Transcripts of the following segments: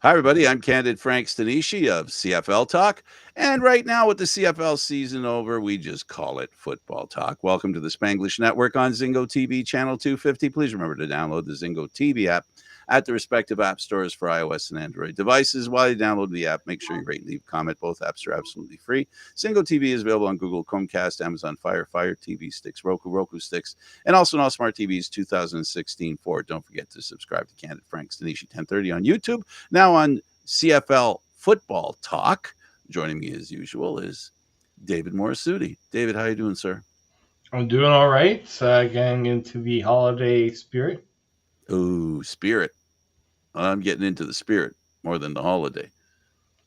Hi, everybody. I'm Candid Stanisci of CFL Talk. And right now, with the CFL season over, we just call it Football Talk. Welcome to the Spanglish Network on Zingo TV, channel 250. Please remember to download the Zingo TV app at the respective app stores for iOS and Android devices. While you download the app, make sure you rate and leave a comment. Both apps are absolutely free. Zingo TV is available on Google Chromecast, Amazon Fire TV Sticks, Roku Sticks, and also on all smart TVs 2016 forward. Don't forget to subscribe to Candid Stanisci 1030 on YouTube. Now on CFL Football Talk, joining me as usual is David Morassutti. David, how you doing, sir? I'm doing all right. Getting into the holiday spirit. Ooh, spirit. I'm getting into the spirit more than the holiday.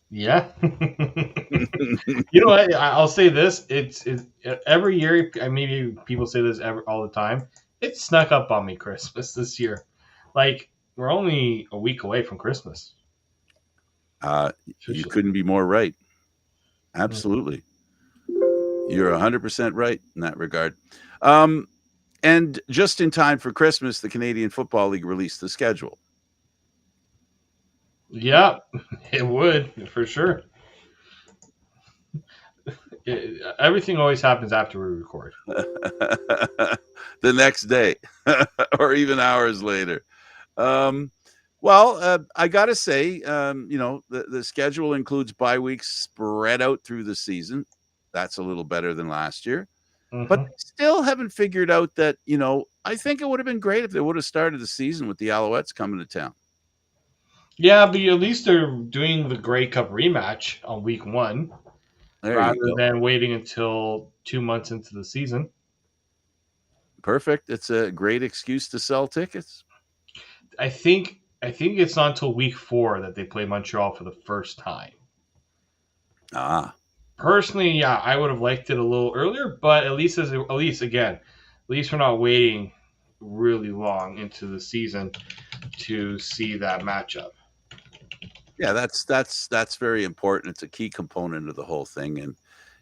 Yeah. You know what? I'll say this. It's every year. Maybe people say this all the time. It snuck up on me Christmas this year. Like we're only a week away from Christmas. You couldn't be more right. Absolutely. You're 100% right in that regard. And just in time for Christmas, the Canadian Football League released the schedule. Yeah, it would for sure. Everything always happens after we record. The next day or even hours later. I got to say, the schedule includes bye weeks spread out through the season. That's a little better than last year. But they still haven't figured out that, I think it would have been great if they would have started the season with the Alouettes coming to town. Yeah, but at least they're doing the Grey Cup rematch on week one rather than waiting until 2 months into the season. Perfect. It's a great excuse to sell tickets. I think it's not until week 4 that they play Montreal for the first time. Personally, yeah, I would have liked it a little earlier, but at least we're not waiting really long into the season to see that matchup. Yeah, that's very important. It's a key component of the whole thing.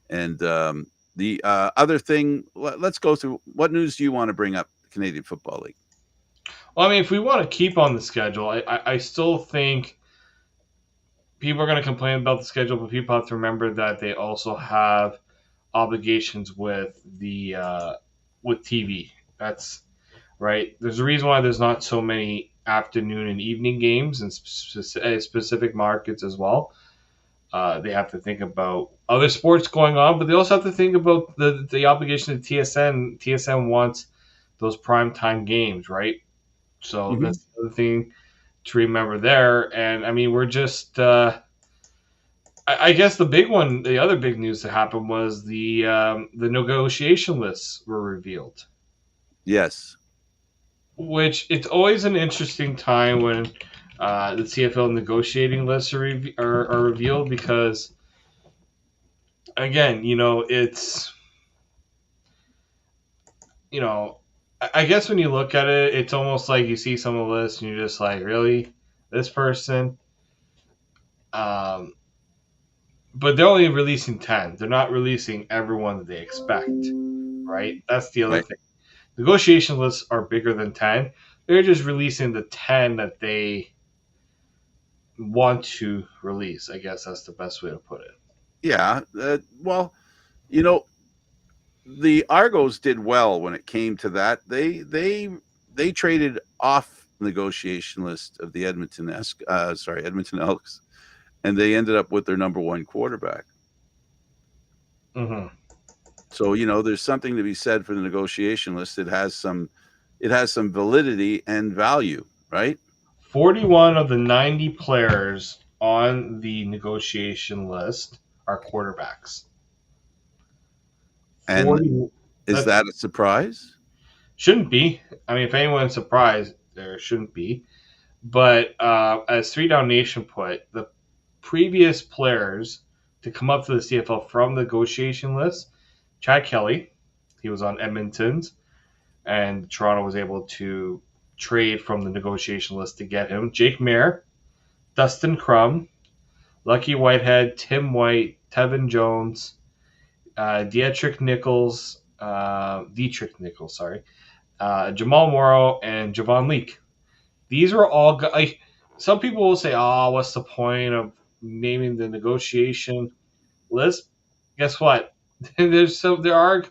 And the other thing, let's go through. What news do you want to bring up? The Canadian Football League. Well, I mean, if we want to keep on the schedule, I still think people are going to complain about the schedule, but people have to remember that they also have obligations with with TV. That's right. There's a reason why there's not so many afternoon and evening games in specific markets as well. They have to think about other sports going on, but they also have to think about the obligation to TSN. TSN wants those prime time games, right? So that's the other thing to remember there. And I mean, we're just. I guess the other big news that happened was the negotiation lists were revealed. Yes. Which it's always an interesting time when the CFL negotiating lists are revealed because, again, it's I guess when you look at it, it's almost like you see some of the lists and you're just like, really, this person. But they're only releasing 10. They're not releasing everyone that they expect, right? That's the other thing. Negotiation lists are bigger than 10. They're just releasing the 10 that they want to release. I guess that's the best way to put it. Yeah. The Argos did well when it came to that. They traded off negotiation list of the Edmonton Elks, and they ended up with their number one quarterback. Mm-hmm. So there's something to be said for the negotiation list. It has some validity and value, right? 41 of the 90 players on the negotiation list are quarterbacks. And is that a surprise? Shouldn't be. I mean, if anyone's surprised, there shouldn't be. But as 3 Down Nation put, the previous players to come up to the CFL from the negotiation list, Chad Kelly, he was on Edmonton's, and Toronto was able to trade from the negotiation list to get him. Jake Mayer, Dustin Crum, Lucky Whitehead, Tim White, Tevin Jones, Dietrich Nichols, Jamal Morrow, and Javon Leake. These were all some people will say, "Oh, what's the point of naming the negotiation list?" Guess what? There are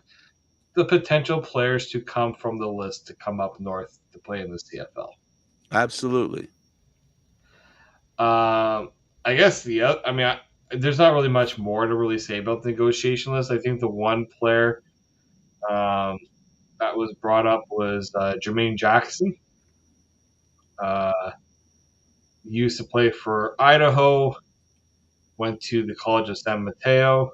the potential players to come from the list to come up north to play in the CFL. Absolutely. I guess there's not really much more to really say about the negotiation list. I think the one player um, that was brought up was Jermaine Jackson. Uh, he used to play for Idaho, went to the College of San Mateo.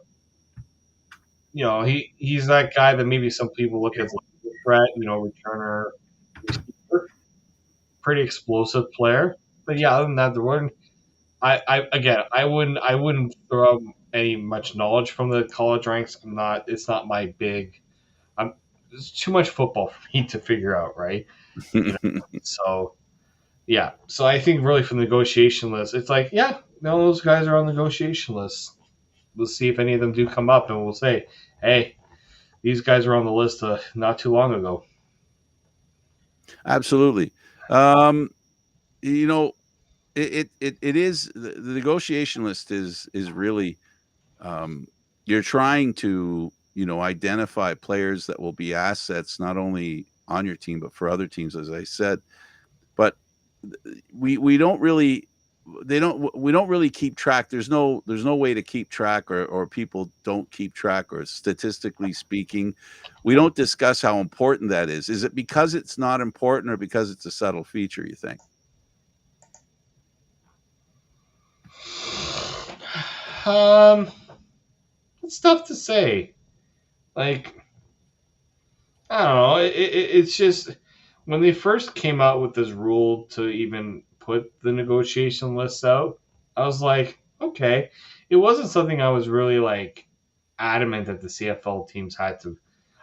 He's that guy that maybe some people look as a threat, returner, receiver, pretty explosive player. But yeah, other than that, there weren't. I wouldn't throw out any much knowledge from the college ranks. I'm not. It's not my big. I'm. It's too much football for me to figure out, right? You know. So yeah. So I think really from the negotiation list, it's like, yeah, no, those guys are on the negotiation list. We'll see if any of them do come up, and we'll say, hey, these guys were on the list not too long ago. Absolutely. Um, you know, it is the negotiation list is really you're trying to identify players that will be assets not only on your team but for other teams, as I said. But we don't really we don't really keep track. There's no way to keep track, or people don't keep track, or statistically speaking, we don't discuss how important that is. Is it because it's not important or because it's a subtle feature, you think? Um, it's tough to say. Like, I don't know. It's just when they first came out with this rule to even put the negotiation list out, I was like, okay. It wasn't something I was really like adamant that the CFL teams had to.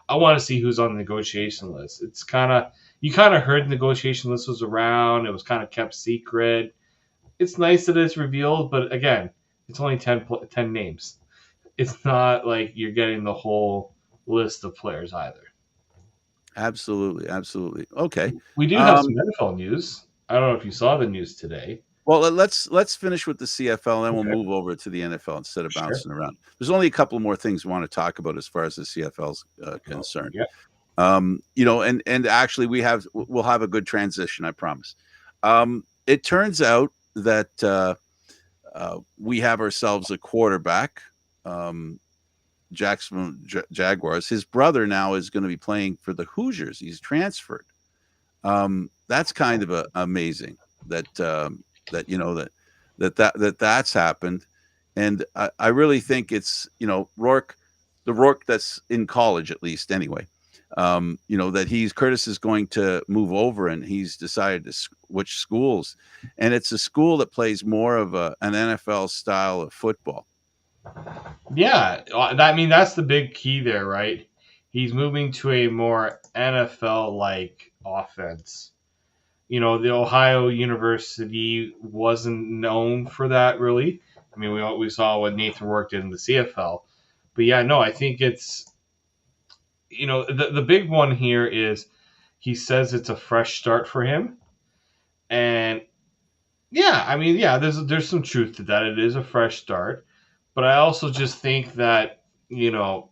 I want to see who's on the negotiation list. It's kind of you kind of heard the negotiation list was around. It was kind of kept secret. It's nice that it's revealed, but again, it's only 10 names. It's not like you're getting the whole list of players either. Absolutely, absolutely. Okay. We do have some Um, NFL news. I don't know if you saw the news today. well, let's finish with the CFL, and then we'll Okay, move over to the NFL instead of sure. bouncing around. There's only a couple more things we want to talk about as far as the CFL's Oh, concerned. yeah. And actually we'll have a good transition, I promise. It turns out that we have ourselves a quarterback, um, Jacksonville Jaguars. His brother now is going to be playing for the Hoosiers. He's transferred. That's kind of amazing that that's happened, and I really think it's the Rourke that's in college at least anyway. That Curtis is going to move over, and he's decided to switch schools, and it's a school that plays more of an NFL style of football. Yeah, I mean that's the big key there, right? He's moving to a more NFL like offense. The Ohio University wasn't known for that really. I mean, we saw what Nathan worked in the CFL, but yeah, no, I think it's the big one here is he says it's a fresh start for him, and yeah, I mean, yeah, there's some truth to that. It is a fresh start, but I also just think that you know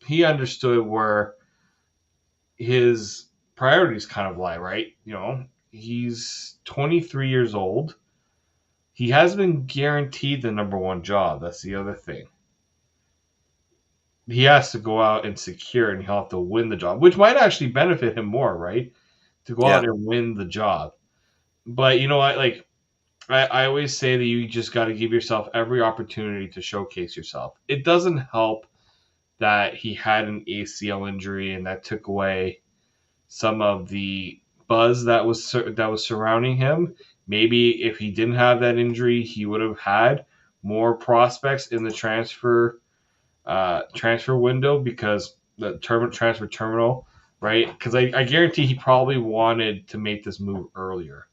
he understood where his priorities kind of lie, right? He's 23 years old. He has been guaranteed the number one job. That's the other thing. He has to go out and secure, and he'll have to win the job, which might actually benefit him more, right? To go Yeah, out and win the job. But you know what? Like, I always say that you just got to give yourself every opportunity to showcase yourself. It doesn't help that he had an ACL injury and that took away some of the buzz that was surrounding him. Maybe if he didn't have that injury, he would have had more prospects in the transfer window because the transfer terminal, right? Because I guarantee he probably wanted to make this move earlier.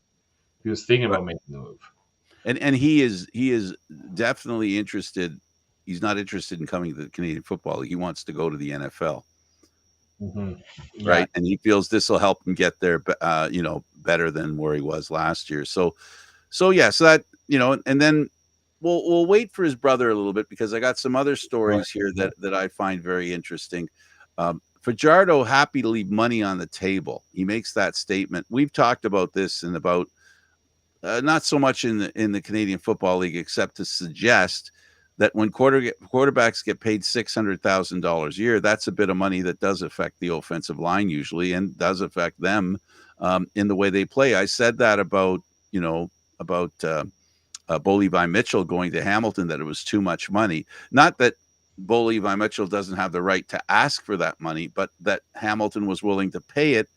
He was thinking right. about making the move. And he is definitely interested. He's not interested in coming to the Canadian Football League. He wants to go to the NFL, Hmm. Yeah, right? And he feels this will help him get there, better than where he was last year. So So yeah, so that and then we'll wait for his brother a little bit because I got some other Right. stories here that I find very interesting. Fajardo happy to leave money on the table. He makes that statement. We've talked about this in about not so much in the Canadian Football League, except to suggest that when quarterbacks get paid $600,000 a year, that's a bit of money that does affect the offensive line usually, and does affect them in the way they play. I said that about about Bo Levi Mitchell going to Hamilton, that it was too much money. Not that Bo Levi Mitchell doesn't have the right to ask for that money, but that Hamilton was willing to pay it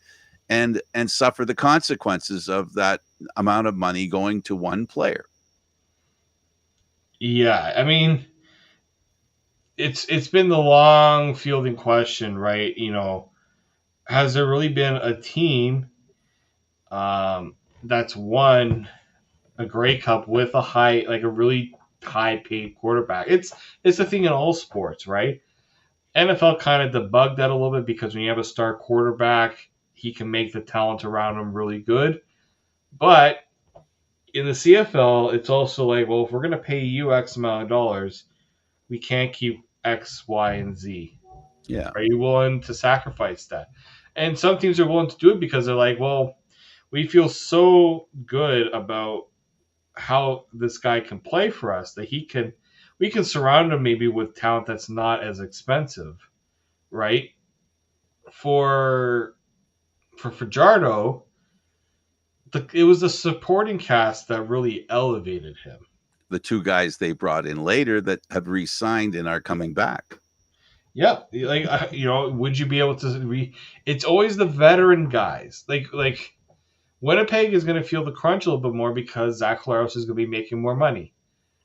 and suffer the consequences of that amount of money going to one player. Yeah, I mean, it's been the long fielding question, right? Has there really been a team that's won a Grey Cup with a really high paid quarterback? It's the thing in all sports, right? NFL kind of debugged that a little bit because when you have a star quarterback, he can make the talent around him really good. But in the CFL, it's also like, well, if we're going to pay you X amount of dollars, we can't keep X, Y, and Z. Yeah. Are you willing to sacrifice that? And some teams are willing to do it because they're like, well, we feel so good about how this guy can play for us that we can surround him maybe with talent that's not as expensive, right? For Fajardo, it was the supporting cast that really elevated him. The two guys they brought in later that have re-signed and are coming back. Yep, would you be able to? It's always the veteran guys. Like Winnipeg is going to feel the crunch a little bit more because Zach Collaros is going to be making more money.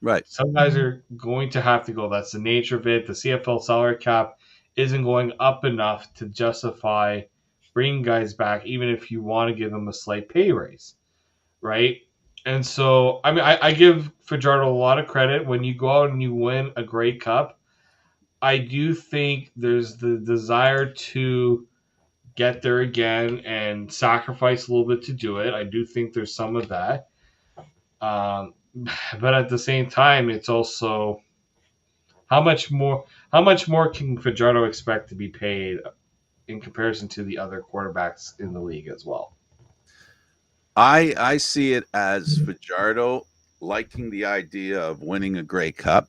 Right. Some guys are going to have to go. That's the nature of it. The CFL salary cap isn't going up enough to justify bringing guys back, even if you want to give them a slight pay raise, right? And so, I mean, I give Fajardo a lot of credit. When you go out and you win a Grey Cup, I do think there's the desire to get there again and sacrifice a little bit to do it. I do think there's some of that. Um, but at the same time, it's also how much more can Fajardo expect to be paid in comparison to the other quarterbacks in the league as well? I see it as Fajardo liking the idea of winning a Grey Cup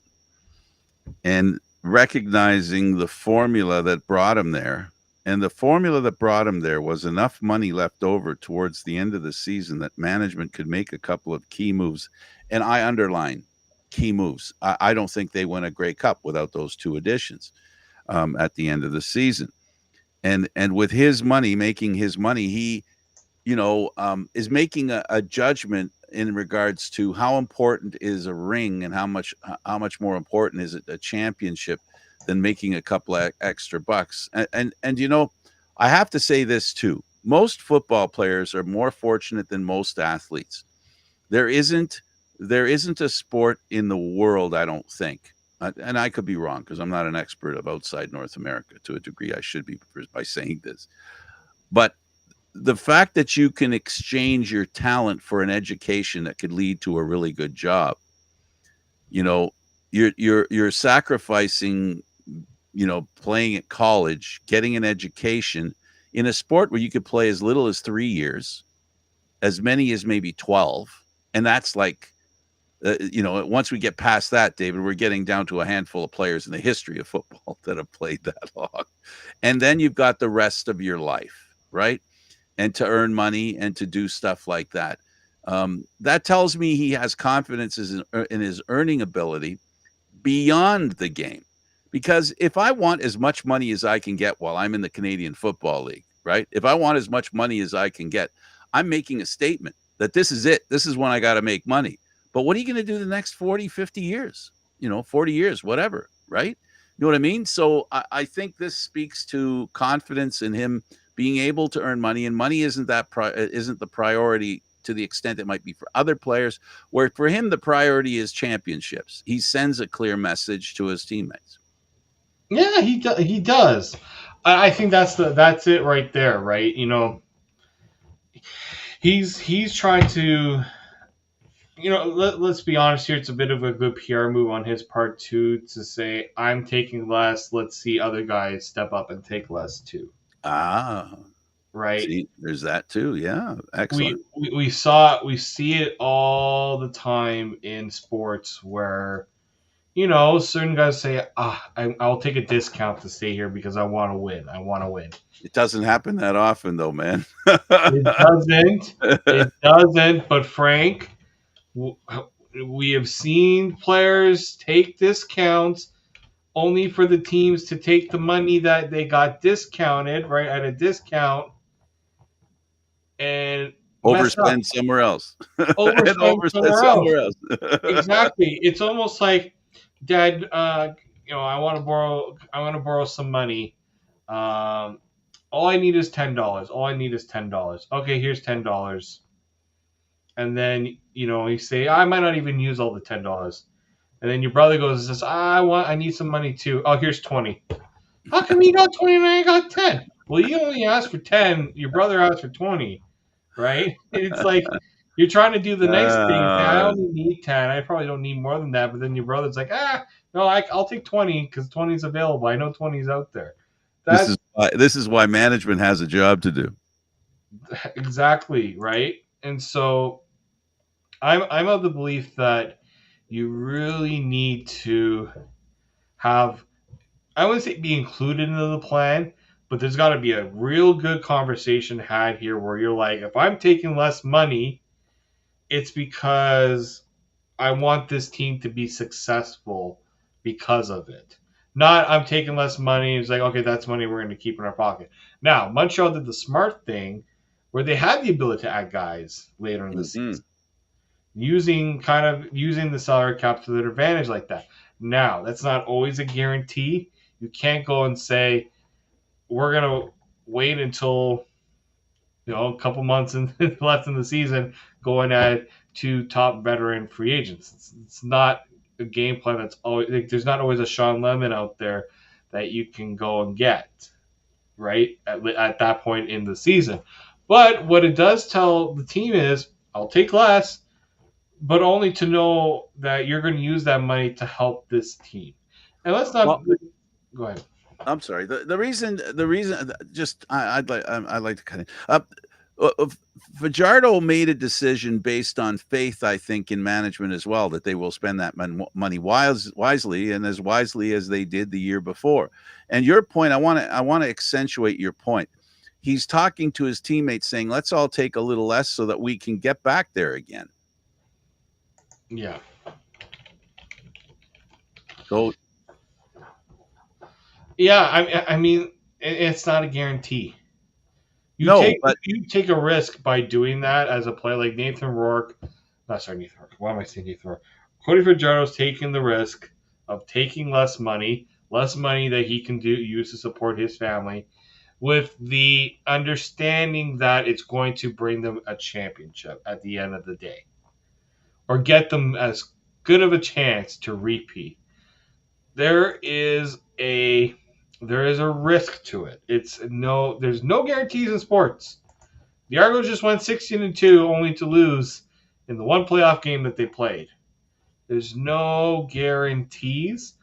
and recognizing the formula that brought him there. And the formula that brought him there was enough money left over towards the end of the season that management could make a couple of key moves. And I underline key moves. I don't think they win a Grey Cup without those two additions at the end of the season. And with his money, making his money, he is making a judgment in regards to how important is a ring and how much more important is it a championship than making a couple of extra bucks. And I have to say this too. Most football players are more fortunate than most athletes. There isn't there isn't a sport in the world, I don't think. And I could be wrong because I'm not an expert of outside North America to a degree. I should be by saying this. But the fact that you can exchange your talent for an education that could lead to a really good job, you know, you're sacrificing, playing at college, getting an education in a sport where you could play as little as 3 years, as many as maybe 12, and that's like, once we get past that, David, we're getting down to a handful of players in the history of football that have played that long, and then you've got the rest of your life, right? And to earn money and to do stuff like that. That tells me he has confidence in his earning ability beyond the game. Because if I want as much money as I can get while I'm in the Canadian Football League, right? If I want as much money as I can get, I'm making a statement that this is it. This is when I got to make money. But what are you going to do the next 40, 50 years? 40 years, whatever, right? You know what I mean? So I think this speaks to confidence in him being able to earn money, and money isn't the priority to the extent it might be for other players, where for him the priority is championships. He sends a clear message to his teammates. Yeah, he does. I think that's it right there, right? He's trying to let's be honest here. It's a bit of a good PR move on his part too, to say I'm taking less. Let's see other guys step up and take less too. Ah, Right? see, there's that too. Yeah, excellent. We see it all the time in sports where certain guys say, I'll take a discount to stay here because I want to win. I want to win. It doesn't happen that often, though, man. It doesn't. It doesn't. But Frank, we have seen players take discounts only for the teams to take the money that they got discounted, right, at a discount and mess up, Overspend somewhere else and overspend overspend somewhere else. somewhere else. Exactly. It's almost like, Dad, I want to borrow some money. Um, all I need is $10. All I need is $10. Okay, here's $10. And then you say, I might not even use all the $10. And then your brother goes and says, I need some money too. Oh, here's 20. How come you got 20 and I got 10? Well, you only asked for 10. Your brother asked for 20, right? It's like you're trying to do the nice thing and say, I Uh, only need 10. I probably don't need more than that. But then your brother's like, no, I'll take 20 because 20 is available. I know 20 is out there. That's this is why management has a job to do. exactly right. And so I'm of the belief that you really need to have, I wouldn't say be included into the plan, but there's got to be a real good conversation had here where you're like, if I'm taking less money, it's because I want this team to be successful because of it. Not I'm taking less money. It's like, okay, that's money we're going to keep in our pocket. Now, Montreal did the smart thing where they had the ability to add guys later in the Mhm. season, using the salary cap to their advantage like that. Now, that's not always a guarantee. You can't go and say we're gonna wait until a couple months left in the season, going at two top veteran free agents. It's not a game plan that's always like, there's not always a Sean Lemon out there that you can go and get right at that point in the season. But what it does tell the team is, I'll take less, but only to know that you're going to use that money to help this team. And let's not Well, go ahead. I'm sorry. The reason, just I'd like to kind of. Fajardo made a decision based on faith, I think, in management as well, that they will spend that money wisely and as wisely as they did the year before. And your point, I want to accentuate your point. He's talking to his teammates, saying, "Let's all take a little less so that we can get back there again." Yeah. So Yeah, I mean, it's not a guarantee. no, but You take a risk by doing that as a player like Nathan Rourke. Not sorry, Nathan Rourke. Why am I saying Nathan Rourke? Cody Fajardo's taking the risk of taking less money that he can use to support his family, with the understanding that it's going to bring them a championship at the end of the day, or get them as good of a chance to repeat. There is a risk to it. There's no guarantees in sports. The Argos just went 16-2 only to lose in the one playoff game that they played. There's no guarantees,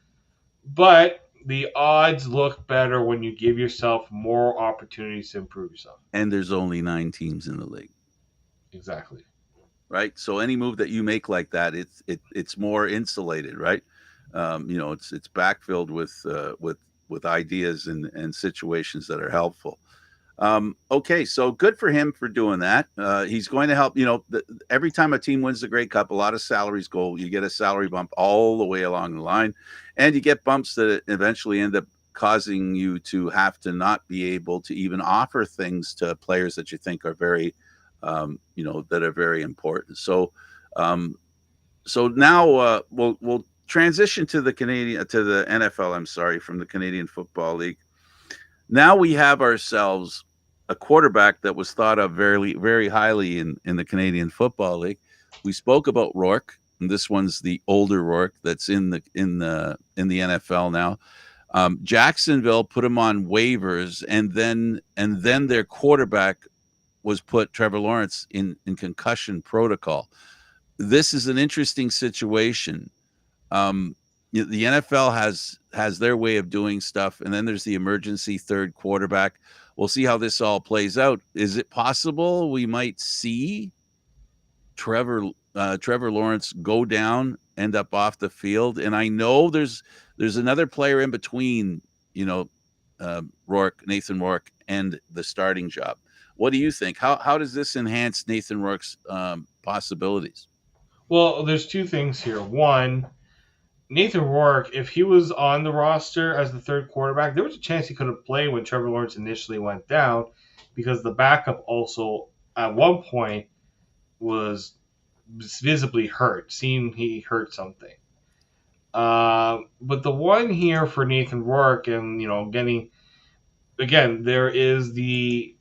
but the odds look better when you give yourself more opportunities to improve yourself. and there's only 9 teams in the league. Exactly. Right? So any move that you make like that, it's more insulated, right? It's backfilled with ideas and situations that are helpful. Okay, so good for him for doing that. He's going to help. Every time a team wins the Grey Cup, a lot of salaries go. You get a salary bump all the way along the line, and you get bumps that eventually end up causing you to have to not be able to even offer things to players that you think are very, that are very important. Um, so now we'll transition to the NFL. I'm sorry, from the Canadian Football League. Now we have ourselves a quarterback that was thought of very, very highly in the Canadian Football League. We spoke about Rourke, and this one's the older Rourke that's in the NFL now. Jacksonville put him on waivers, and then their quarterback was put, Trevor Lawrence, in concussion protocol. this is an interesting situation. The NFL has their way of doing stuff, and then there's the emergency third quarterback. We'll see how this all plays out. Is it possible we might see Trevor Lawrence go down, end up off the field? And I know there's another player in between, you know, Nathan Rourke, and the starting job. What do you think? How does this enhance Nathan Rourke's possibilities? Well, there's two things here. One, Nathan Rourke, if he was on the roster as the third quarterback, there was a chance he could have played when Trevor Lawrence initially went down, because the backup also at one point was visibly hurt, seemed he hurt something. But the one here for Nathan Rourke, and getting again, there is the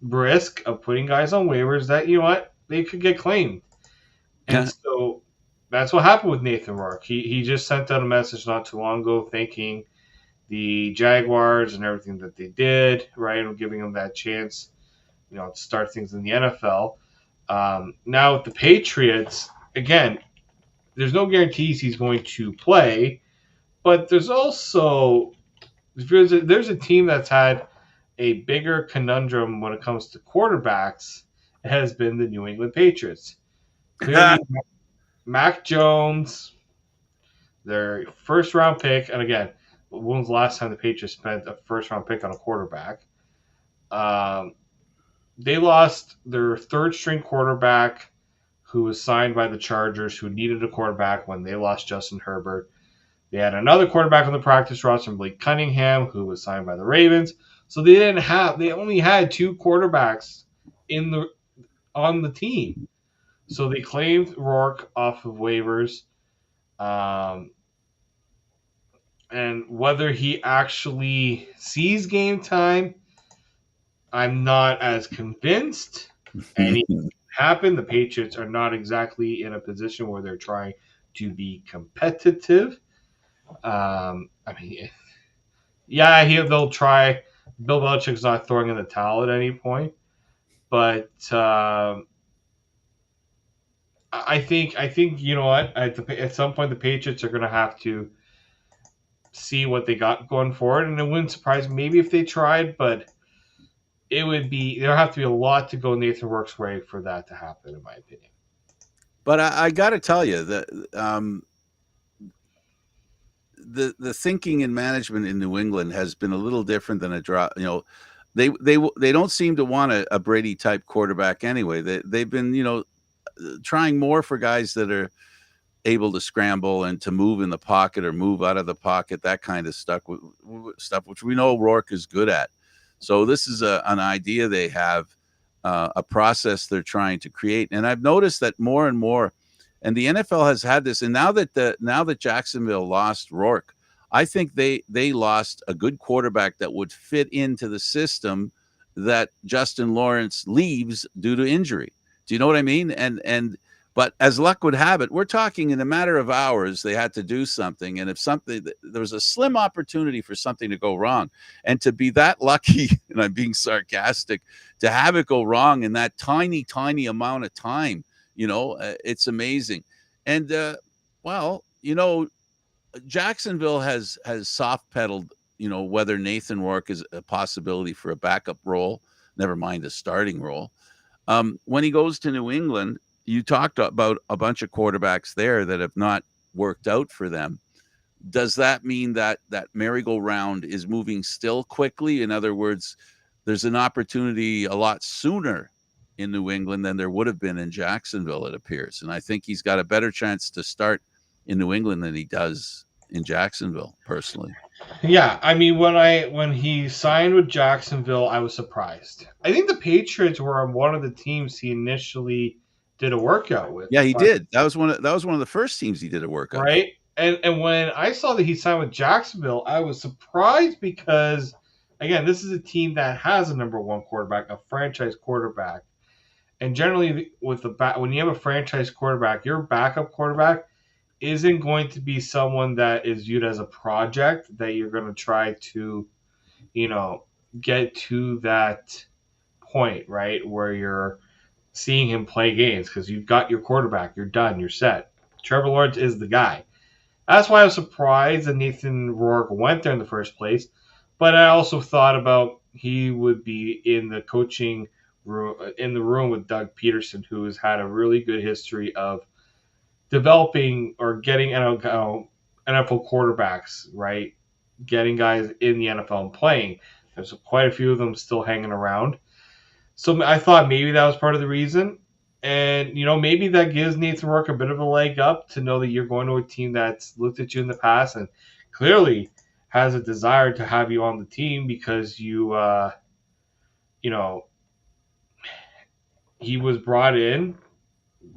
risk of putting guys on waivers that they could get claimed, and so that's what happened with Nathan Rourke. He just sent out a message not too long ago thanking the Jaguars and everything that they did, right, and giving them that chance, to start things in the NFL. Now with the Patriots, again, there's no guarantees he's going to play, but there's a team that's had a bigger conundrum when it comes to quarterbacks. It has been the New England Patriots. Clearly, Mac Jones, their first round pick, and again, when was the last time the Patriots spent a first round pick on a quarterback? Um, they lost their third string quarterback, who was signed by the Chargers, who needed a quarterback when they lost Justin Herbert. They had another quarterback on the practice roster, Blake Cunningham, who was signed by the Ravens. So they only had two quarterbacks on the team. So they claimed Rourke off of waivers. Um, and whether he actually sees game time, I'm not as convinced. Anything can happen. The Patriots are not exactly in a position where they're trying to be competitive. I mean, yeah, they'll try. Bill Belichick's not throwing in the towel at any point, but I think what at some point the Patriots are going to have to see what they got going forward, and it wouldn't surprise me maybe if they tried, but there'll have to be a lot to go Nathan Rourke's way for that to happen, in my opinion. But I got to tell you that the thinking and management in New England has been a little different than a draw. They don't seem to want a Brady type quarterback anyway. They've been trying more for guys that are able to scramble and to move in the pocket or move out of the pocket, that kind of stuff, which we know Rourke is good at. So this is an idea they have, a process they're trying to create. And I've noticed that more and more, and the NFL has had this. And now that Jacksonville lost Rourke, I think they lost a good quarterback that would fit into the system that Justin Lawrence leaves due to injury. Do you know what I mean? But as luck would have it, we're talking in a matter of hours, they had to do something. And there was a slim opportunity for something to go wrong. And to be that lucky, and I'm being sarcastic, to have it go wrong in that tiny, tiny amount of time, it's amazing. And, Jacksonville has soft pedaled, whether Nathan Rourke is a possibility for a backup role, never mind a starting role. When he goes to New England, you talked about a bunch of quarterbacks there that have not worked out for them. Does that mean that merry-go-round is moving still quickly? In other words, there's an opportunity a lot sooner in New England than there would have been in Jacksonville, it appears. And I think he's got a better chance to start in New England than he does in Jacksonville, personally. Yeah, I mean, when he signed with Jacksonville, I was surprised. I think the Patriots were one of the teams he initially did a workout with. Yeah, he did. That was one of the first teams he did a workout. Right? And when I saw that he signed with Jacksonville, I was surprised because, again, this is a team that has a number one quarterback, a franchise quarterback. And generally, when you have a franchise quarterback, your backup quarterback isn't going to be someone that is viewed as a project that you're going to try to, get to that point, right, where you're seeing him play games because you've got your quarterback, you're done, you're set. Trevor Lawrence is the guy. That's why I was surprised that Nathan Rourke went there in the first place. But I also thought about he would be in the coaching room, in the room with Doug Peterson, who has had a really good history of developing or getting NFL quarterbacks, right? Getting guys in the NFL and playing. There's quite a few of them still hanging around. So I thought maybe that was part of the reason. And, maybe that gives Nathan Rourke a bit of a leg up to know that you're going to a team that's looked at you in the past and clearly has a desire to have you on the team because you know, he was brought in,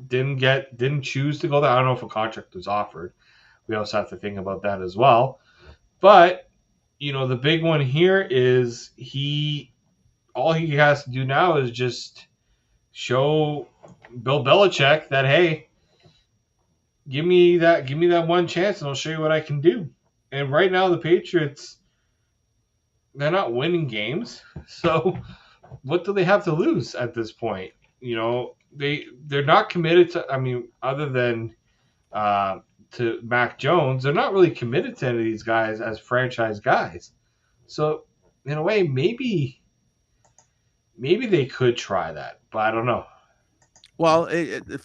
didn't choose to go there. I don't know if a contract was offered. We also have to think about that as well. But, the big one here is all he has to do now is just show Bill Belichick that, hey, give me that one chance and I'll show you what I can do. And right now the Patriots, they're not winning games. So what do they have to lose at this point? They're not committed to, other than to Mac Jones, they're not really committed to any of these guys as franchise guys. So in a way, maybe they could try that, but I don't know. Well,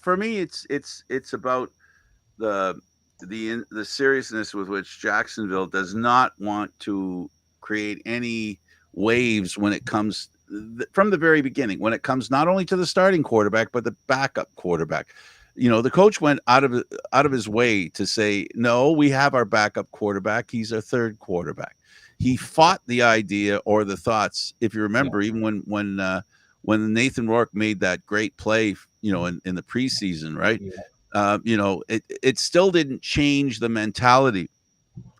for me, it's about the the seriousness with which Jacksonville does not want to create any waves when it comes from the very beginning. When it comes not only to the starting quarterback but the backup quarterback. The coach went out of his way to say, "No, we have our backup quarterback. He's our third quarterback." He fought the idea or the thoughts. If you Yeah. remember, even when Nathan Rourke made that great play, in the preseason, right? Yeah. It still didn't change the mentality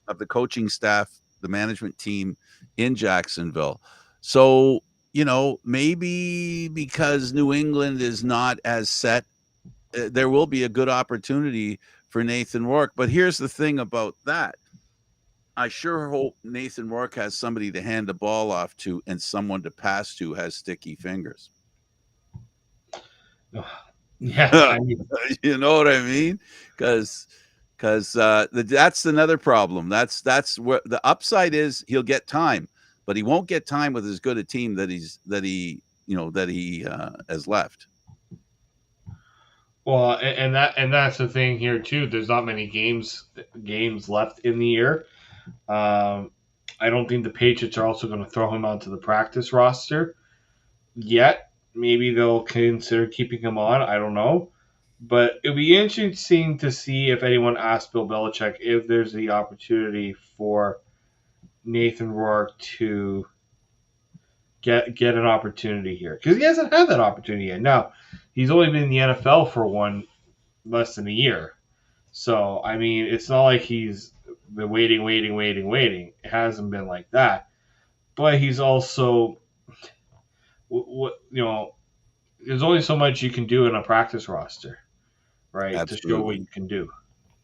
of the coaching staff, the management team in Jacksonville. So, maybe because New England is not as set, there will be a good opportunity for Nathan Rourke. But here's the thing about that. I sure hope Nathan Rourke has somebody to hand the ball off to and someone to pass to has sticky fingers. Yeah, I mean, You know what I mean? Because that's another problem. That's where the upside is. He'll get time, but he won't get time with as good a team that he has left. well, and that's the thing here too. There's not many games left in the year. Um, I don't think the Patriots are also going to throw him onto the practice roster yet. Maybe they'll consider keeping him on. I don't know. But it'll be interesting to see if anyone asks Bill Belichick if there's the opportunity for Nathan Rourke to get an opportunity here because he hasn't had that opportunity yet. Now he's only been in the NFL for less than a year, so I mean it's not like he's been waiting, waiting, waiting, waiting. It hasn't been like that, but he's also what there's only so much you can do in a practice roster, right? To show what Absolutely. you can do.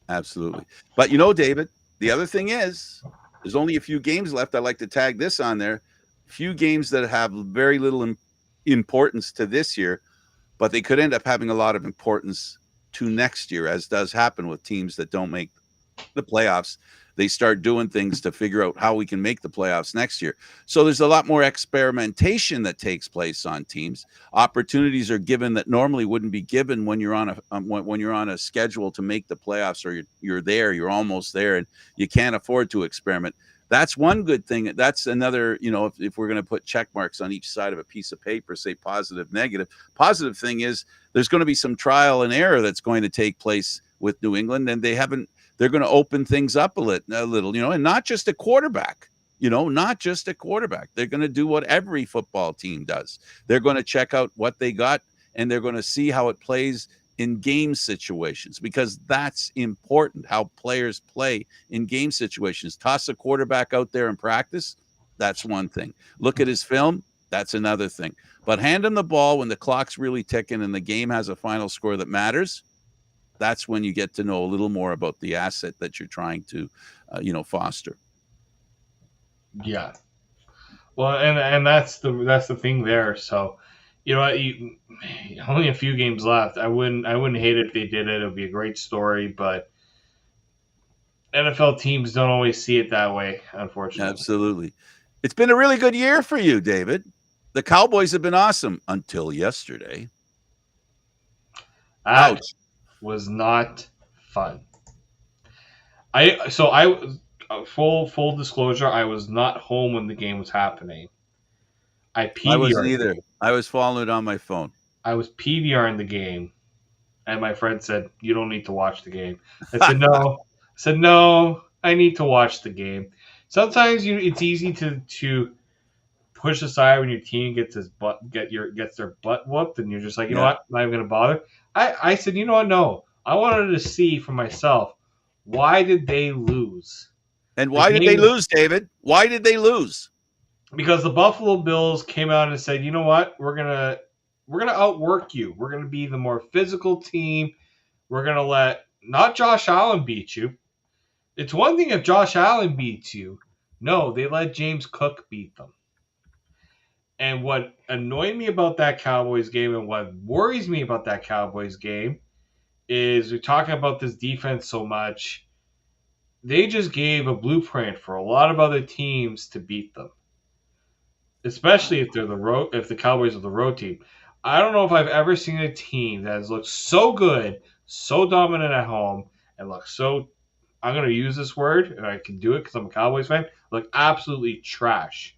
Absolutely. But David, the other thing is there's only a few games left. I like to tag this on there. Few games that have very little importance to this year, but they could end up having a lot of importance to next year, as does happen with teams that don't make the playoffs. They start doing things to figure out how we can make the playoffs next year. So there's a lot more experimentation that takes place on teams. Opportunities are given that normally wouldn't be given when you're on a schedule to make the playoffs, or you're there, you're almost there, and you can't afford to experiment. That's one good thing. That's another, if we're going to put check marks on each side of a piece of paper, say positive, negative. Positive thing is there's going to be some trial and error that's going to take place with New England, and they're going to open things up a little, and not just a quarterback, not just a quarterback. They're going to do what every football team does. They're going to check out what they got, and they're going to see how it plays in game situations, because that's important, how players play in game situations. Toss a quarterback out there in practice, that's one thing. Look at his film, that's another thing. But hand him the ball when the clock's really ticking and the game has a final score that matters. That's when you get to know a little more about the asset that you're trying to, foster. Yeah. Well, and that's the thing there. So You know what? Only a few games left. I wouldn't hate it if they did it. It would be a great story, but NFL teams don't always see it that way, unfortunately. Absolutely. It's been a really good year for you, David. The Cowboys have been awesome until yesterday. That Ouch. was not fun. Full disclosure, I was not home when the game was happening. I I wasn't PVR'd the either. game. I was following it on my phone. I was PVRing the game, and my friend said, "You don't need to watch the game." I said, "No." I said, "No, I need to watch the game." Sometimes it's easy to push aside when your team gets their butt whooped, and you're just like, you know Yeah. what, I'm not even gonna bother. I said, you know what, no, I wanted to see for myself, why did they lose And the why did they game? lose, David? Why did they lose? Because the Buffalo Bills came out and said, you know what, we're gonna outwork you. We're gonna be the more physical team. We're gonna let not Josh Allen beat you. It's one thing if Josh Allen beats you. No, they let James Cook beat them. And what annoyed me about that Cowboys game and what worries me about that Cowboys game is we're talking about this defense so much. They just gave a blueprint for a lot of other teams to beat them, especially if the Cowboys are the road team. I don't know if I've ever seen a team that has looked so good, so dominant at home, and look so. I'm going to use this word, and I can do it because I'm a Cowboys fan. Look absolutely trash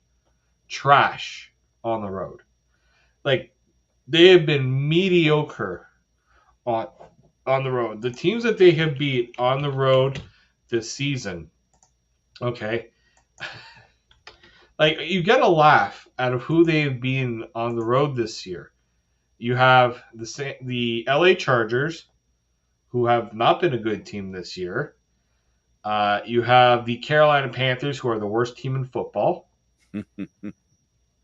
on the road. Like they have been mediocre on on the road. The teams that they have beat on the road this season, okay, like you get a laugh out of who they've been on the road this year. You have the LA Chargers, who have not been a good team this year. You have the Carolina Panthers, who are the worst team in football,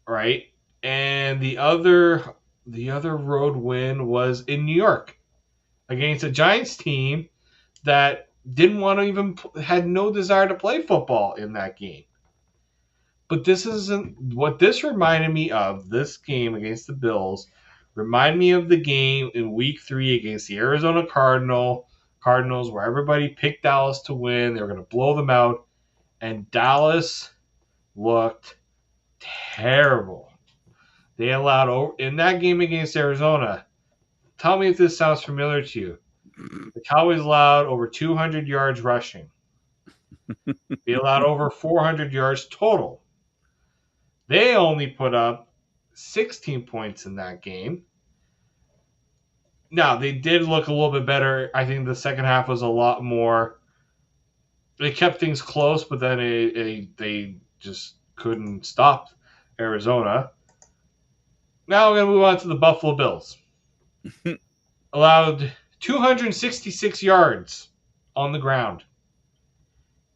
right? And the other road win was in New York against a Giants team that didn't want to even had no desire to play football in that game. But this isn't what this reminded me of. This game against the Bills reminded me of the game in Week 3 against the Arizona Cardinals, where everybody picked Dallas to win. They were going to blow them out, and Dallas looked terrible. They allowed in that game against Arizona. Tell me if this sounds familiar to you. The Cowboys allowed over 200 yards rushing. They allowed over 400 yards total. They only put up 16 points in that game. Now, they did look a little bit better. I think the second half was a lot more. They kept things close, but then they just couldn't stop Arizona. Now we're going to move on to the Buffalo Bills. Allowed 266 yards on the ground,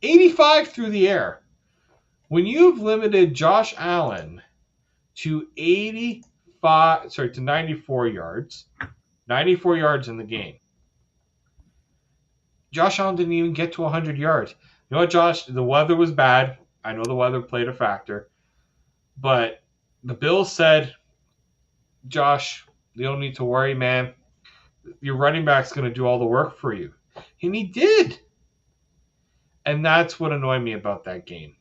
85 through the air. When you've limited Josh Allen to 94 yards, 94 yards in the game. Josh Allen didn't even get to 100 yards. You know what, Josh? The weather was bad. I know the weather played a factor. But the Bills said, Josh, you don't need to worry, man. Your running back's going to do all the work for you. And he did. And that's what annoyed me about that game.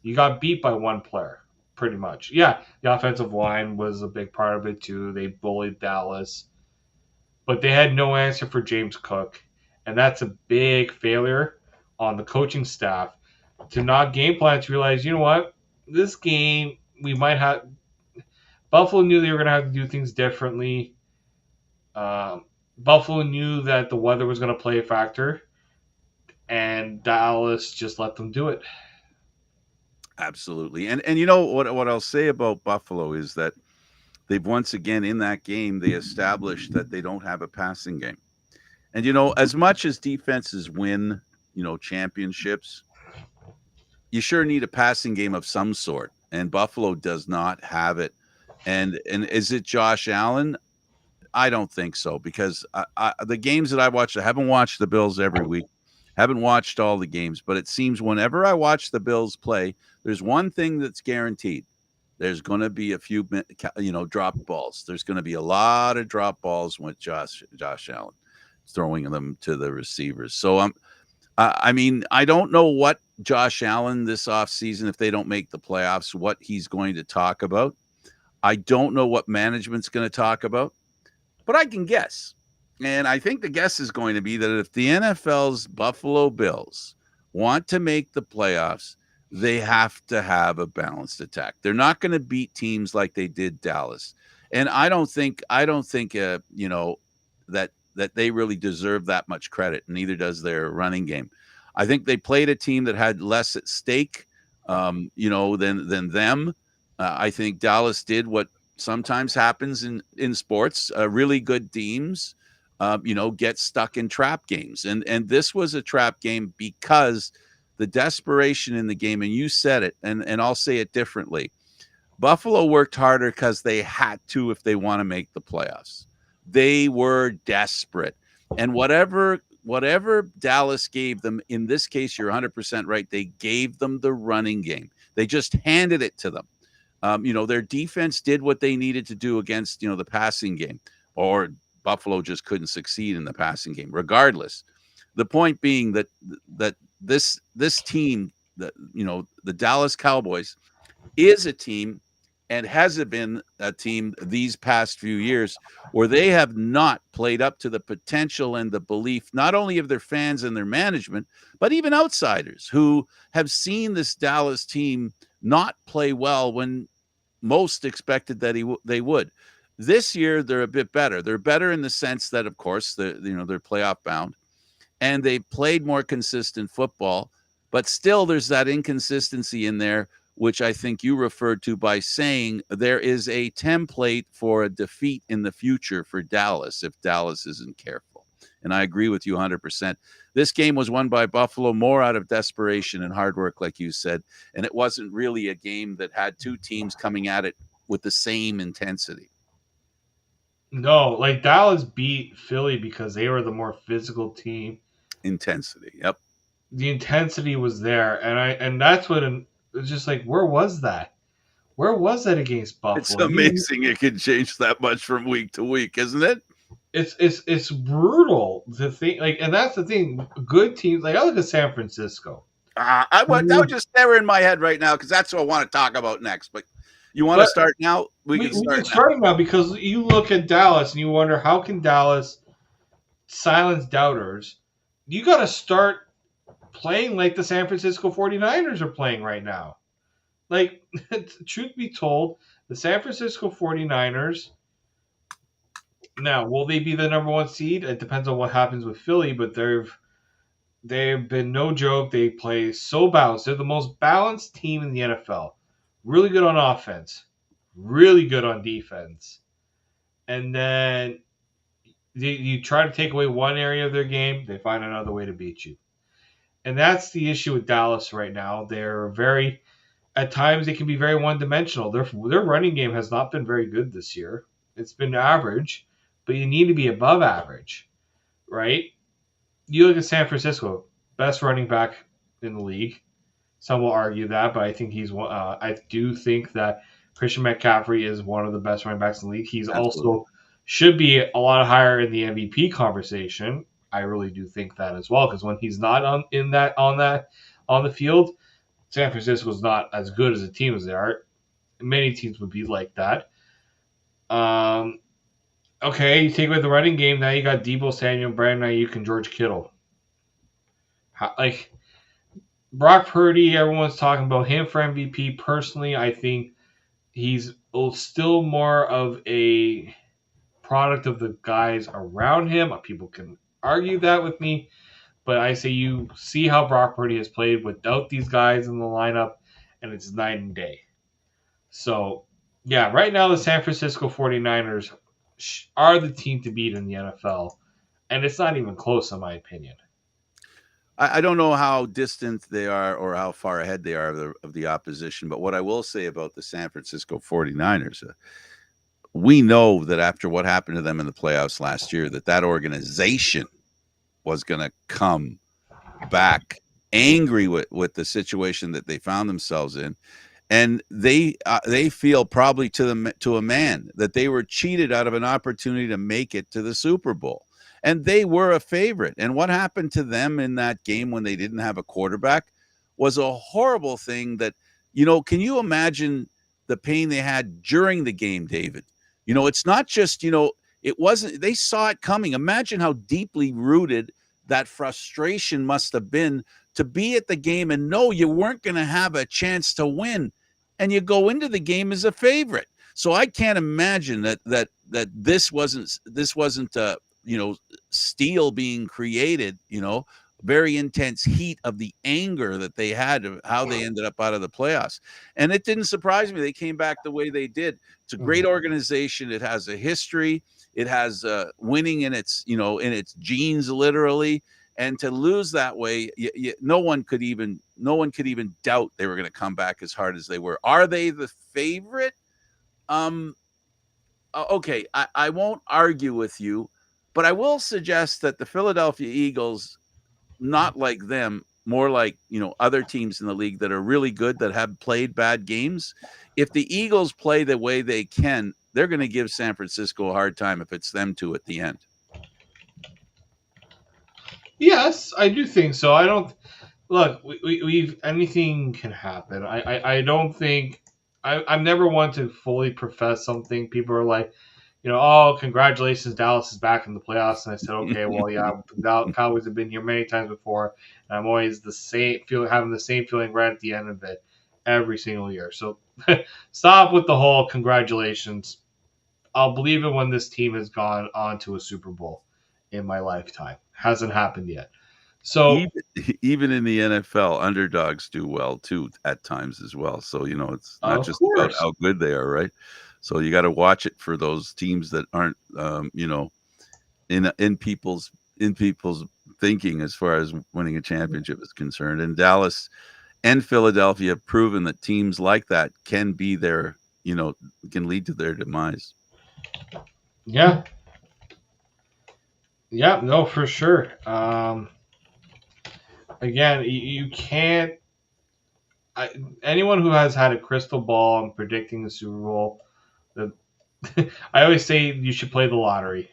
You got beat by one player, pretty much. Yeah, the offensive line was a big part of it, too. They bullied Dallas. But they had no answer for James Cook. And that's a big failure on the coaching staff to not game plan to realize, you know what, this game we might have. Buffalo knew they were going to have to do things differently. Buffalo knew that the weather was going to play a factor, and Dallas just let them do it. Absolutely. And you know what I'll say about Buffalo is that they've once again in that game they established that they don't have a passing game. And you know, as much as defenses win, you know, championships, you sure need a passing game of some sort. And Buffalo does not have it. And is it Josh Allen? I don't think so because the games that I watched, I haven't watched the Bills every week, haven't watched all the games, but it seems whenever I watch the Bills play, there's one thing that's guaranteed. there's going to be a few, drop balls. There's going to be a lot of drop balls with Josh Allen throwing them to the receivers. So I mean, I don't know what Josh Allen this offseason, if they don't make the playoffs, what he's going to talk about. I don't know what management's going to talk about, but I can guess. And I think the guess is going to be that if the NFL's Buffalo Bills want to make the playoffs, they have to have a balanced attack. They're not going to beat teams like they did Dallas. And I don't think that they really deserve that much credit. Neither does their running game. I think they played a team that had less at stake, than them. I think Dallas did what sometimes happens in sports. Really good teams, get stuck in trap games, and this was a trap game because the desperation in the game. And you said it, and I'll say it differently. Buffalo worked harder because they had to if they want to make the playoffs. They were desperate, and whatever Dallas gave them, in this case, you're 100% right. They gave them the running game. They just handed it to them. Their defense did what they needed to do against, the passing game, or Buffalo just couldn't succeed in the passing game. Regardless, the point being that this team, the Dallas Cowboys, is a team and has been a team these past few years where they have not played up to the potential and the belief, not only of their fans and their management, but even outsiders who have seen this Dallas team not play well when most expected that they would. This year, they're a bit better. They're better in the sense that, of course, they're playoff bound, and they played more consistent football. But still, there's that inconsistency in there, which I think you referred to by saying there is a template for a defeat in the future for Dallas if Dallas isn't careful. And I agree with you 100%. This game was won by Buffalo more out of desperation and hard work, like you said. And it wasn't really a game that had two teams coming at it with the same intensity. No, like Dallas beat Philly because they were the more physical team. Intensity. Yep. The intensity was there, and that's what it's just like. Where was that? Where was that against Buffalo? It's amazing it can change that much from week to week, isn't it? It's brutal to think like, and that's the thing. Good teams like I look at San Francisco. That would just stare in my head right now because that's what I want to talk about next. But you want to start now? We can start now because you look at Dallas and you wonder how can Dallas silence doubters. You got to start playing like the San Francisco 49ers are playing right now. Like, truth be told, the San Francisco 49ers, now, will they be the number one seed? It depends on what happens with Philly, but they've been no joke. They play so balanced. They're the most balanced team in the NFL. Really good on offense, really good on defense. And then you try to take away one area of their game, they find another way to beat you. And that's the issue with Dallas right now. At times, they can be very one-dimensional. Their running game has not been very good this year. It's been average, but you need to be above average, right? You look at San Francisco, best running back in the league. Some will argue that, but I think I do think that Christian McCaffrey is one of the best running backs in the league. He's also should be a lot higher in the MVP conversation. I really do think that as well, because when he's not on the field, San Francisco's not as good as a team as they are. Many teams would be like that. Okay, you take away the running game, now you got Deebo Samuel, Brandon Ayuk, and George Kittle. Brock Purdy, everyone's talking about him for MVP. Personally, I think he's still more of a product of the guys around him. People can argue that with me, but I say you see how Brock Purdy has played without these guys in the lineup, and it's night and day. So, yeah, right now the San Francisco 49ers are the team to beat in the NFL, and it's not even close in my opinion. I don't know how distant they are or how far ahead they are of the opposition, but what I will say about the San Francisco 49ers, we know that after what happened to them in the playoffs last year, that organization was going to come back angry with the situation that they found themselves in. and they feel probably to a man that they were cheated out of an opportunity to make it to the Super Bowl, and they were a favorite. And what happened to them in that game when they didn't have a quarterback was a horrible thing. That can you imagine the pain they had during the game, David? It's not just it wasn't they saw it coming. Imagine how deeply rooted that frustration must have been to be at the game and know you weren't going to have a chance to win, and you go into the game as a favorite. So I can't imagine that this wasn't steel being created. Very intense heat of the anger that they had of how they ended up out of the playoffs. And it didn't surprise me they came back the way they did. It's a great organization. It has a history. It has winning in its genes, literally. And to lose that way, no one could even doubt they were going to come back as hard as they were. Are they the favorite? Um, okay, I won't argue with you, but I will suggest that the Philadelphia Eagles, not like them, more like other teams in the league that are really good that have played bad games. If the Eagles play the way they can, they're going to give San Francisco a hard time if it's them two at the end. Yes, I do think so. I don't look. We've anything can happen. I don't think I'm never one to fully profess something. People are like, oh, congratulations, Dallas is back in the playoffs. And I said, okay, well, yeah, the Cowboys have been here many times before, and I'm always having the same feeling right at the end of it every single year. So stop with the whole congratulations. I'll believe it when this team has gone on to a Super Bowl in my lifetime. Hasn't happened yet. So, even even in the NFL, underdogs do well too at times as well. So it's not of just about course, how good they are, right? So you got to watch it for those teams that aren't, in people's thinking as far as winning a championship is concerned. And Dallas and Philadelphia have proven that teams like that can be can lead to their demise. yeah, yeah, no, for sure. Again, you can't. I, anyone who has had a crystal ball and predicting the Super Bowl, the, I always say you should play the lottery.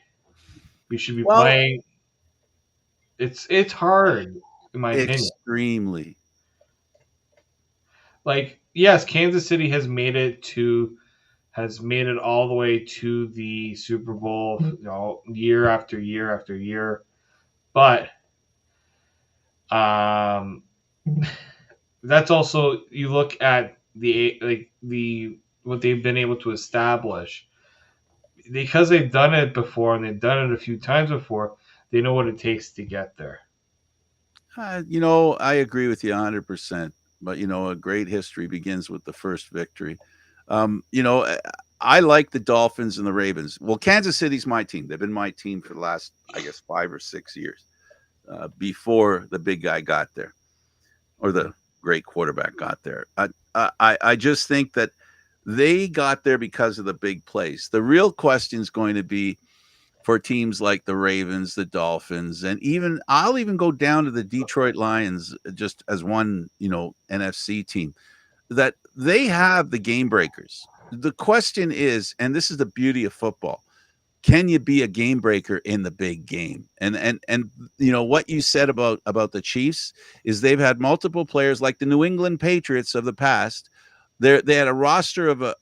You should be Well, playing. It's hard, in my opinion. extremely. Like, yes, Kansas City has made it all the way to the Super Bowl, year after year after year. But um, that's also you look at the what they've been able to establish because they've done it before and they've done it a few times before. They know what it takes to get there. I agree with you 100%. But a great history begins with the first victory. I like the Dolphins and the Ravens. Well, Kansas City's my team. They've been my team for the last, I guess, 5 or 6 years, before the big guy got there, or the great quarterback got there. I just think that they got there because of the big plays. The real question is going to be for teams like the Ravens, the Dolphins, and I'll even go down to the Detroit Lions, just as one, NFC team, that they have the game breakers. The question is, and this is the beauty of football, can you be a game breaker in the big game? And what you said about the Chiefs is they've had multiple players like the New England Patriots of the past. They had a roster of a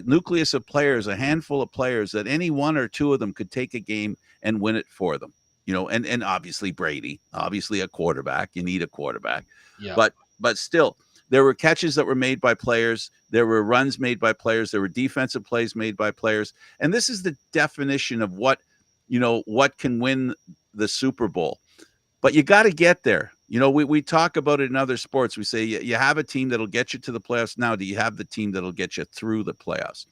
nucleus of players, a handful of players that any one or two of them could take a game and win it for them. And obviously Brady, obviously a quarterback. You need a quarterback, Yeah, but still, there were catches that were made by players. There were runs made by players. There were defensive plays made by players. And this is the definition of what can win the Super Bowl. But you got to get there. We talk about it in other sports. We say you have a team that'll get you to the playoffs. Now, do you have the team that'll get you through the playoffs?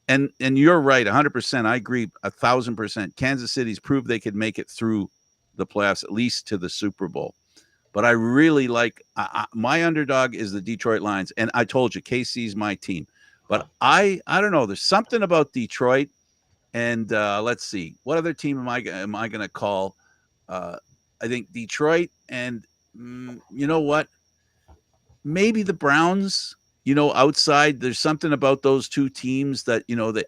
And you're right, 100%. I agree 1,000%. Kansas City's proved they could make it through the playoffs, at least to the Super Bowl. But I really like my underdog is the Detroit Lions, and I told you KC's my team. But I don't know. There's something about Detroit, and let's see, what other team am I going to call? Uh, I think Detroit, and you know what? Maybe the Browns. outside, there's something about those two teams that, that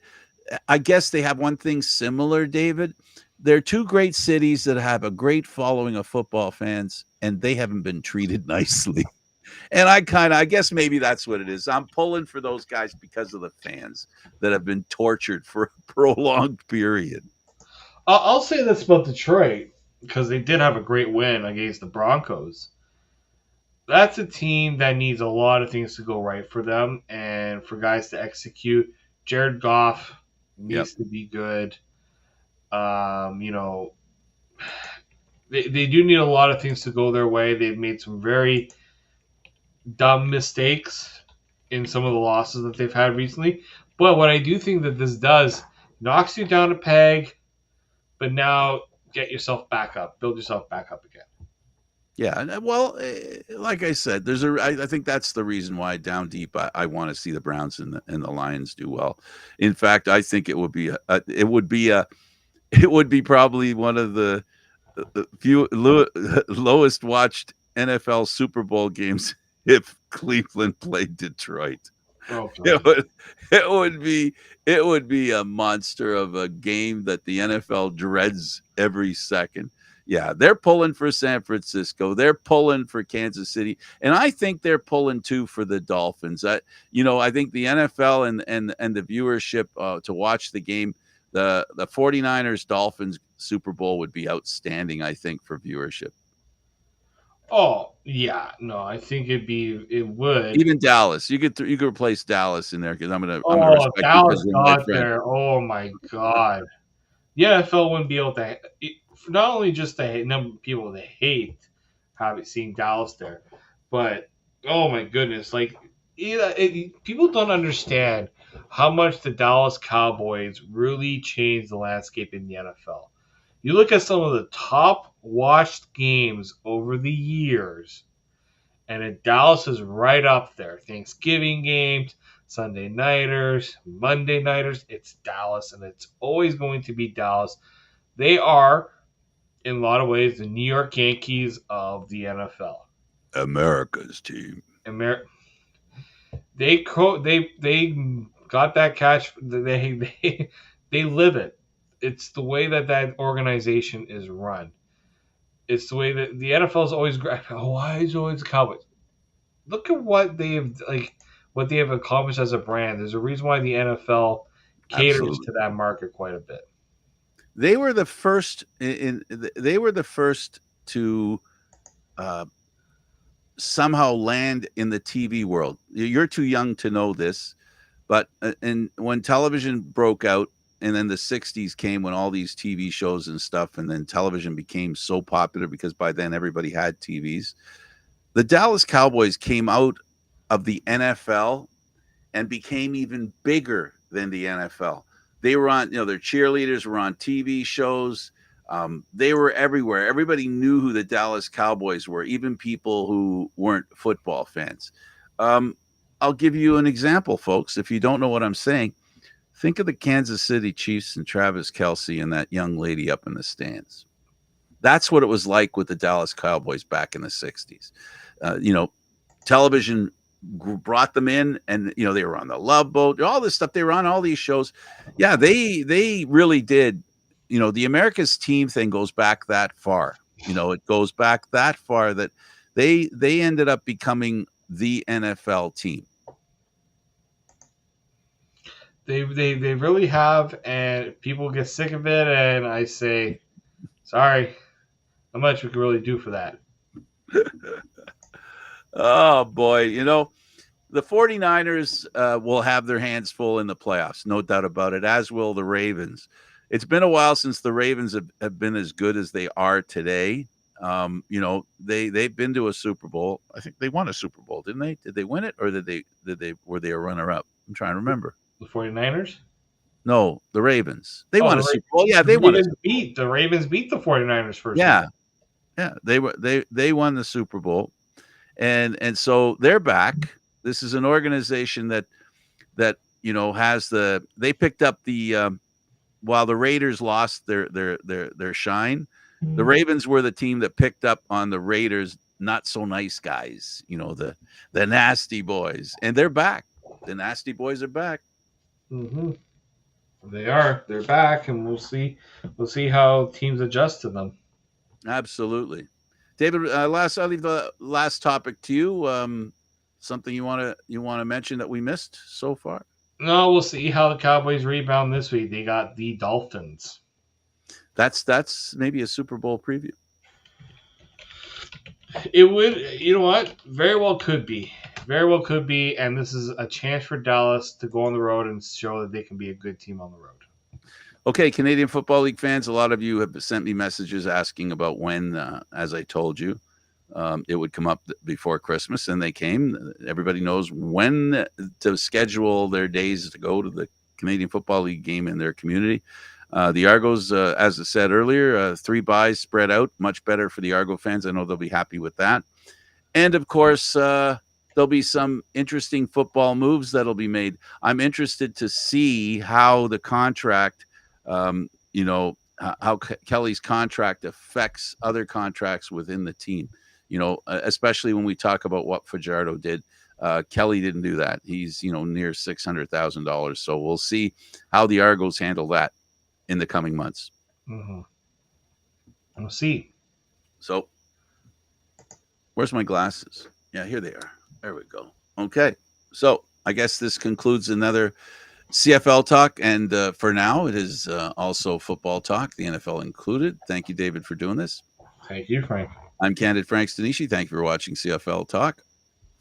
I guess they have one thing similar, David. They're two great cities that have a great following of football fans, and they haven't been treated nicely. And I guess maybe that's what it is. I'm pulling for those guys because of the fans that have been tortured for a prolonged period. I'll say this about Detroit because they did have a great win against the Broncos. That's a team that needs a lot of things to go right for them and for guys to execute. Jared Goff Yep. needs to be good. You know, they do need a lot of things to go their way. They've made some very dumb mistakes in some of the losses that they've had recently. But what I do think that this does knocks you down a peg, but now get yourself back up, build yourself back up again. Yeah, well, like I said, I think that's the reason why down deep I want to see the Browns and the Lions do well. In fact, I think it would be probably one of the few lowest watched NFL Super Bowl games if Cleveland played Detroit. Oh It God. would it would be it would be a monster of a game that the NFL dreads every second. Yeah, they're pulling for San Francisco. They're pulling for Kansas City, and I think they're pulling too for the Dolphins. I think the NFL and the viewership to watch the game, the 49ers Dolphins Super Bowl would be outstanding, I think, for viewership. Oh yeah, no, I think it would. Even Dallas, you could replace Dallas in there because I'm gonna Oh, if respect you because Dallas you're my got friend. there. Oh my God. The NFL wouldn't be able to not only just the number of people that hate having seen Dallas there, but oh my goodness, like people don't understand how much the Dallas Cowboys really changed the landscape in the NFL. You look at some of the top watched games over the years, and Dallas is right up there. Thanksgiving games, Sunday nighters, Monday nighters, it's Dallas, and it's always going to be Dallas. They are, in a lot of ways, the New York Yankees of the NFL. America's team. Amer- they got that catch. They live it. It's the way that organization is run. It's the way that the NFL is always. Why is always the Cowboys? Look at what they have accomplished as a brand. There's a reason why the NFL caters Absolutely. to that market quite a bit. They were the first they were the first to uh, somehow land in the TV world. You're too young to know this, but and when television broke out and then the 60s came when all these TV shows and stuff and then television became so popular because by then everybody had TVs. The Dallas Cowboys came out of the NFL and became even bigger than the NFL. They were on, their cheerleaders were on TV shows. They were everywhere. Everybody knew who the Dallas Cowboys were, even people who weren't football fans. Um, I'll give you an example, folks. If you don't know what I'm saying, think of the Kansas City Chiefs and Travis Kelsey and that young lady up in the stands. That's what it was like with the Dallas Cowboys back in the 60s. Television brought them in, and they were on the Love Boat, all this stuff. They were on all these shows. Yeah, they really did. The America's team thing goes back that far. It goes back that far that they ended up becoming the NFL team. They really have, and people get sick of it. And I say, sorry, not much we can really do for that. Oh boy, the 49ers will have their hands full in the playoffs, no doubt about it, as will the Ravens. It's been a while since the Ravens have been as good as they are today. They've been to a Super Bowl. I think they won a Super Bowl, didn't they? Did they win it, or did they were they a runner up? I'm trying to remember. The 49ers? No, the Ravens. They Oh, won a Super Bowl. Yeah, they won a Super Bowl. The Ravens beat the 49ers first week. Yeah, yeah, they won the Super Bowl, and so they're back. This is an organization that has they picked up while the Raiders lost their shine. The Ravens were the team that picked up on the Raiders not so nice guys, the nasty boys, and they're back. The nasty boys are back. Hmm. They are. They're back, and we'll see. We'll see how teams adjust to them. Absolutely. David, I'll leave the last topic to you. Something you want to mention that we missed so far? No, we'll see how the Cowboys rebound this week. They got the Dolphins. That's maybe a Super Bowl preview. It would, you know what? Very well could be. Very well could be. And this is a chance for Dallas to go on the road and show that they can be a good team on the road. Okay, Canadian Football League fans, a lot of you have sent me messages asking about when, as I told you, it would come up before Christmas, and they came. Everybody knows when to schedule their days to go to the Canadian Football League game in their community. The Argos, as I said earlier, 3 buys spread out, much better for the Argo fans. I know they'll be happy with that. And of course, there'll be some interesting football moves that'll be made. I'm interested to see how the contract, how Kelly's contract affects other contracts within the team. Especially when we talk about what Fajardo did. Kelly didn't do that. He's, near $600,000. So we'll see how the Argos handle that in the coming months. Mm-hmm. We'll see. So where's my glasses? Yeah, here they are. There we go. Okay. So I guess this concludes another CFL talk. And for now, it is also football talk, the NFL included. Thank you, David, for doing this. Thank you, Frank. I'm Candid Frank Stanisci. Thank you for watching CFL Talk,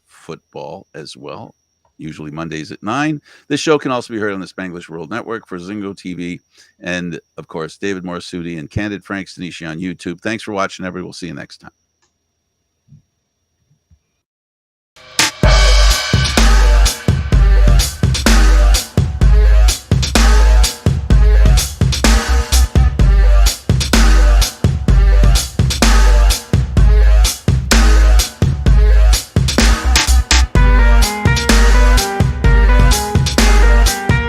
football as well, usually Mondays at 9. This show can also be heard on the Spanglish World Network for Zingo TV. And, of course, David Morassutti and Candid Frank Stanisci on YouTube. Thanks for watching, everybody. We'll see you next time.